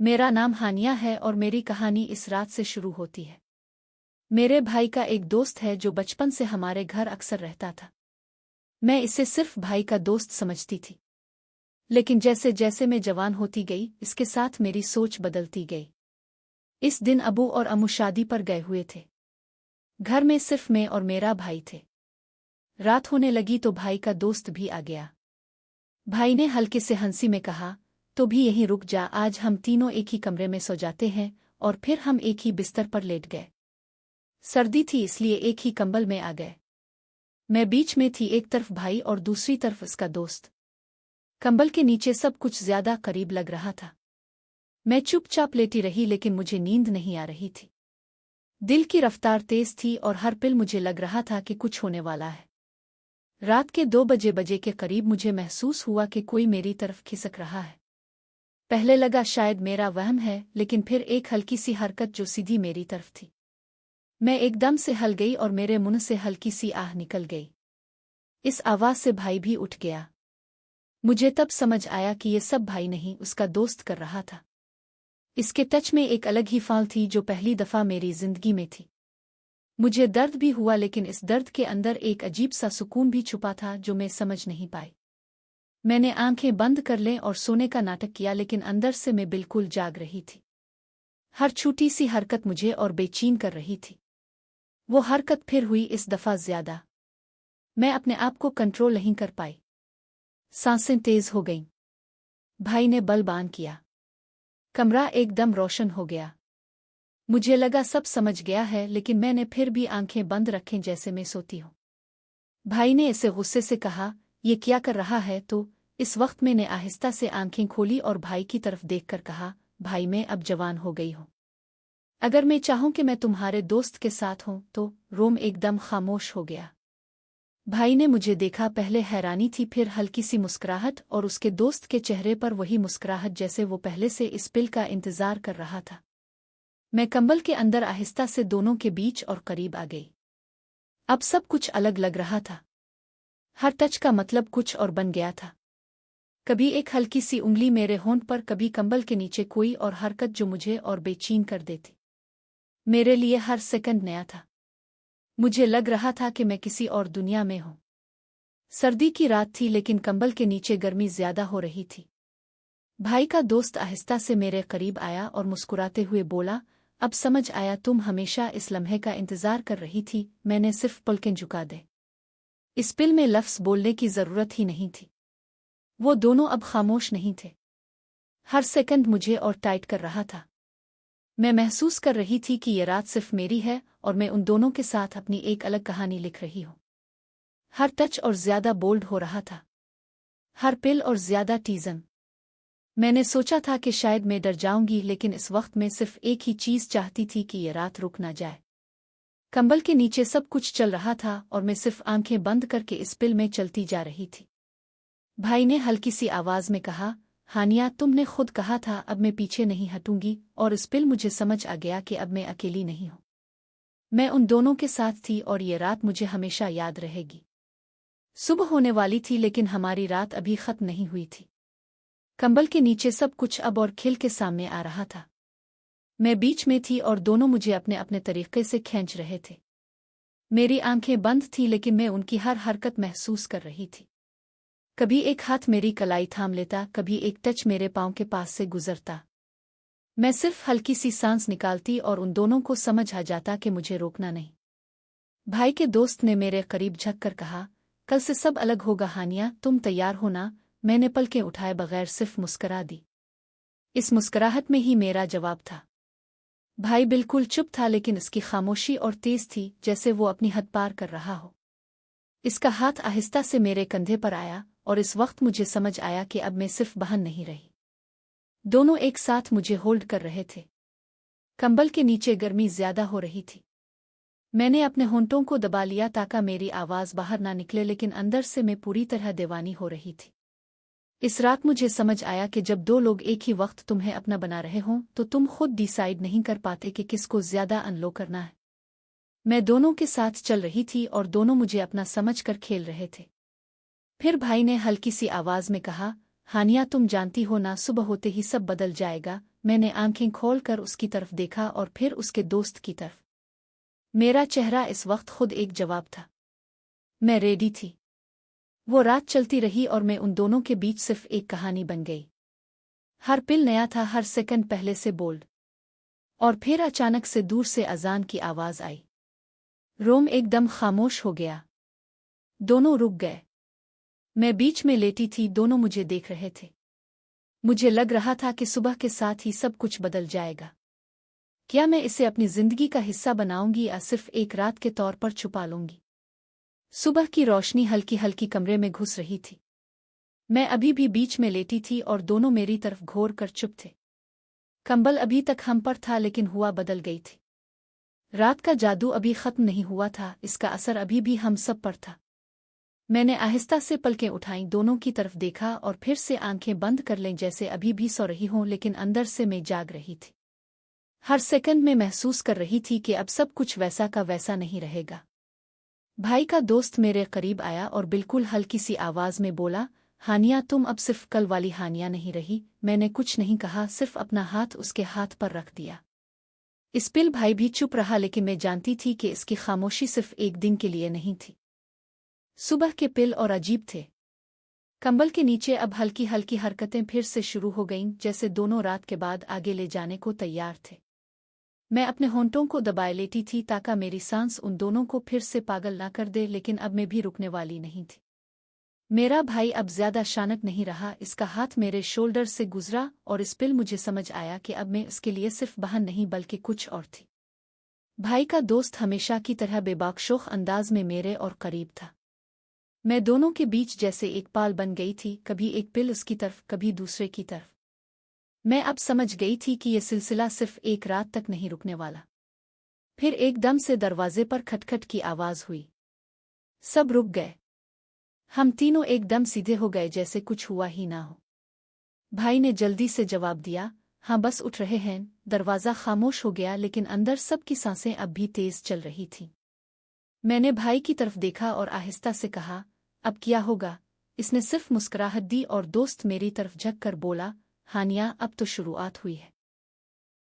मेरा नाम हानिया है और मेरी कहानी इस रात से शुरू होती है। मेरे भाई का एक दोस्त है जो बचपन से हमारे घर अक्सर रहता था। मैं इसे सिर्फ भाई का दोस्त समझती थी, लेकिन जैसे जैसे मैं जवान होती गई इसके साथ मेरी सोच बदलती गई। इस दिन अबू और अम्मू शादी पर गए हुए थे। घर में सिर्फ मैं और मेरा भाई थे। रात होने लगी तो भाई का दोस्त भी आ गया। भाई ने हल्के से हंसी में कहा, तो भी यहीं रुक जा, आज हम तीनों एक ही कमरे में सो जाते हैं। और फिर हम एक ही बिस्तर पर लेट गए। सर्दी थी इसलिए एक ही कंबल में आ गए। मैं बीच में थी, एक तरफ भाई और दूसरी तरफ उसका दोस्त। कंबल के नीचे सब कुछ ज्यादा करीब लग रहा था। मैं चुपचाप लेटी रही लेकिन मुझे नींद नहीं आ रही थी। दिल की रफ्तार तेज थी और हर पल मुझे लग रहा था कि कुछ होने वाला है। रात के 2 बजे के करीब मुझे महसूस हुआ कि कोई मेरी तरफ खिसक रहा है। पहले लगा शायद मेरा वहम है, लेकिन फिर एक हल्की सी हरकत जो सीधी मेरी तरफ थी। मैं एकदम से हल गई और मेरे मुंह से हल्की सी आह निकल गई। इस आवाज से भाई भी उठ गया। मुझे तब समझ आया कि ये सब भाई नहीं, उसका दोस्त कर रहा था। इसके टच में एक अलग ही फाल थी जो पहली दफा मेरी जिंदगी में थी। मुझे दर्द भी हुआ, लेकिन इस दर्द के अंदर एक अजीब सा सुकून भी छुपा था जो मैं समझ नहीं पाई। मैंने आंखें बंद कर लें और सोने का नाटक किया, लेकिन अंदर से मैं बिल्कुल जाग रही थी। हर छोटी सी हरकत मुझे और बेचैन कर रही थी। वो हरकत फिर हुई, इस दफा ज्यादा। मैं अपने आप को कंट्रोल नहीं कर पाई। सांसें तेज हो गईं। भाई ने बल्ब ऑन किया। कमरा एकदम रोशन हो गया। मुझे लगा सब समझ गया है, लेकिन मैंने फिर भी आंखें बंद रखें जैसे मैं सोती हूँ। भाई ने इसे गुस्से से कहा, ये क्या कर रहा है? तो इस वक्त मैंने आहिस्ता से आंखें खोली और भाई की तरफ देखकर कहा, भाई मैं अब जवान हो गई हूँ। अगर मैं चाहूं कि मैं तुम्हारे दोस्त के साथ हूं तो। रोम एकदम खामोश हो गया। भाई ने मुझे देखा, पहले हैरानी थी, फिर हल्की सी मुस्कुराहट, और उसके दोस्त के चेहरे पर वही मुस्कुराहट जैसे वो पहले से इस पिल का इंतजार कर रहा था। मैं कंबल के अंदर आहिस्ता से दोनों के बीच और करीब आ गई। अब सब कुछ अलग लग रहा था। हर टच का मतलब कुछ और बन गया था। कभी एक हल्की सी उंगली मेरे होंठ पर, कभी कंबल के नीचे कोई और हरकत जो मुझे और बेचैन कर देती। मेरे लिए हर सेकंड नया था। मुझे लग रहा था कि मैं किसी और दुनिया में हूं। सर्दी की रात थी, लेकिन कंबल के नीचे गर्मी ज्यादा हो रही थी। भाई का दोस्त आहिस्ता से मेरे करीब आया और मुस्कुराते हुए बोला, अब समझ आया, तुम हमेशा इस लम्हे का इंतजार कर रही थी। मैंने सिर्फ पलकें झुका दे। इस पिल में लफ्ज़ बोलने की जरूरत ही नहीं थी। वो दोनों अब खामोश नहीं थे। हर सेकंड मुझे और टाइट कर रहा था। मैं महसूस कर रही थी कि ये रात सिर्फ मेरी है और मैं उन दोनों के साथ अपनी एक अलग कहानी लिख रही हूं। हर टच और ज्यादा बोल्ड हो रहा था। हर पिल और ज्यादा टीजन। मैंने सोचा था कि शायद मैं डर जाऊंगी, लेकिन इस वक्त मैं सिर्फ एक ही चीज चाहती थी कि ये रात रुक ना जाए। कंबल के नीचे सब कुछ चल रहा था और मैं सिर्फ आंखें बंद करके इस पिल में चलती जा रही थी। भाई ने हल्की सी आवाज में कहा, हानिया तुमने खुद कहा था अब मैं पीछे नहीं हटूंगी, और इस पिल मुझे समझ आ गया कि अब मैं अकेली नहीं हूं। मैं उन दोनों के साथ थी और ये रात मुझे हमेशा याद रहेगी। सुबह होने वाली थी, लेकिन हमारी रात अभी खत्म नहीं हुई थी। कंबल के नीचे सब कुछ अब और खिल के सामने आ रहा था। मैं बीच में थी और दोनों मुझे अपने अपने तरीके से खींच रहे थे। मेरी आंखें बंद थी, लेकिन मैं उनकी हर हरकत महसूस कर रही थी। कभी एक हाथ मेरी कलाई थाम लेता, कभी एक टच मेरे पांव के पास से गुजरता। मैं सिर्फ हल्की सी सांस निकालती और उन दोनों को समझ आ जाता कि मुझे रोकना नहीं। भाई के दोस्त ने मेरे करीब झुक कर कहा, कल से सब अलग होगा हानिया, तुम तैयार हो ना? मैंने पलकें उठाए बगैर सिर्फ मुस्करा दी। इस मुस्कुराहट में ही मेरा जवाब था। भाई बिल्कुल चुप था, लेकिन इसकी खामोशी और तेज थी, जैसे वो अपनी हद पार कर रहा हो। इसका हाथ आहिस्ता से मेरे कंधे पर आया और इस वक्त मुझे समझ आया कि अब मैं सिर्फ बहन नहीं रही। दोनों एक साथ मुझे होल्ड कर रहे थे। कंबल के नीचे गर्मी ज्यादा हो रही थी। मैंने अपने होंठों को दबा लिया ताकि मेरी आवाज बाहर ना निकले, लेकिन अंदर से मैं पूरी तरह दीवानी हो रही थी। इस रात मुझे समझ आया कि जब दो लोग एक ही वक्त तुम्हें अपना बना रहे हों तो तुम खुद डिसाइड नहीं कर पाते कि किसको ज्यादा अनलो करना है। मैं दोनों के साथ चल रही थी और दोनों मुझे अपना समझ कर खेल रहे थे। फिर भाई ने हल्की सी आवाज में कहा, हानिया तुम जानती हो ना, सुबह होते ही सब बदल जाएगा। मैंने आंखें खोल कर उसकी तरफ देखा और फिर उसके दोस्त की तरफ। मेरा चेहरा इस वक्त खुद एक जवाब था। मैं रेडी थी। वो रात चलती रही और मैं उन दोनों के बीच सिर्फ एक कहानी बन गई। हर पिल नया था, हर सेकंड पहले से बोल्ड। और फिर अचानक से दूर से अजान की आवाज आई। रोम एकदम खामोश हो गया। दोनों रुक गए। मैं बीच में लेटी थी, दोनों मुझे देख रहे थे। मुझे लग रहा था कि सुबह के साथ ही सब कुछ बदल जाएगा। क्या मैं इसे अपनी जिंदगी का हिस्सा बनाऊंगी या सिर्फ एक रात के तौर पर छुपा लूंगी? सुबह की रोशनी हल्की हल्की कमरे में घुस रही थी। मैं अभी भी बीच में लेटी थी और दोनों मेरी तरफ घोर कर चुप थे। कंबल अभी तक हम पर था लेकिन हुआ बदल गई थी। रात का जादू अभी खत्म नहीं हुआ था, इसका असर अभी भी हम सब पर था। मैंने आहिस्ता से पलकें उठाईं, दोनों की तरफ देखा और फिर से आंखें बंद कर लें, जैसे अभी भी सो रही हों लेकिन अंदर से मैं जाग रही थी। हर सेकंड में महसूस कर रही थी कि अब सब कुछ वैसा का वैसा नहीं रहेगा। भाई का दोस्त मेरे करीब आया और बिल्कुल हल्की सी आवाज में बोला, हानिया तुम अब सिर्फ कल वाली हानिया नहीं रही। मैंने कुछ नहीं कहा, सिर्फ अपना हाथ उसके हाथ पर रख दिया। इस पिल भाई भी चुप रहा, लेकिन मैं जानती थी कि इसकी खामोशी सिर्फ एक दिन के लिए नहीं थी। सुबह के पिल और अजीब थे। कंबल के नीचे अब हल्की हल्की हरकतें फिर से शुरू हो गईं, जैसे दोनों रात के बाद आगे ले जाने को तैयार थे। मैं अपने होंठों को दबाए लेटी थी ताकि मेरी सांस उन दोनों को फिर से पागल ना कर दे, लेकिन अब मैं भी रुकने वाली नहीं थी। मेरा भाई अब ज्यादा शानक नहीं रहा। इसका हाथ मेरे शोल्डर से गुजरा और इस पिल मुझे समझ आया कि अब मैं उसके लिए सिर्फ बहन नहीं बल्कि कुछ और थी। भाई का दोस्त हमेशा की तरह बेबाकशोख अंदाज में मेरे और करीब था। मैं दोनों के बीच जैसे एक पाल बन गई थी, कभी एक पिल उसकी तरफ, कभी दूसरे की तरफ। मैं अब समझ गई थी कि यह सिलसिला सिर्फ एक रात तक नहीं रुकने वाला। फिर एकदम से दरवाजे पर खटखट की आवाज हुई। सब रुक गए। हम तीनों एकदम सीधे हो गए, जैसे कुछ हुआ ही ना हो। भाई ने जल्दी से जवाब दिया, हाँ बस उठ रहे हैं। दरवाज़ा खामोश हो गया, लेकिन अंदर सबकी सांसें अब भी तेज चल रही थीं। मैंने भाई की तरफ देखा और आहिस्ता से कहा, अब क्या होगा? इसने सिर्फ मुस्कुराहट दी और दोस्त मेरी तरफ झुक कर बोला, हानिया अब तो शुरुआत हुई है।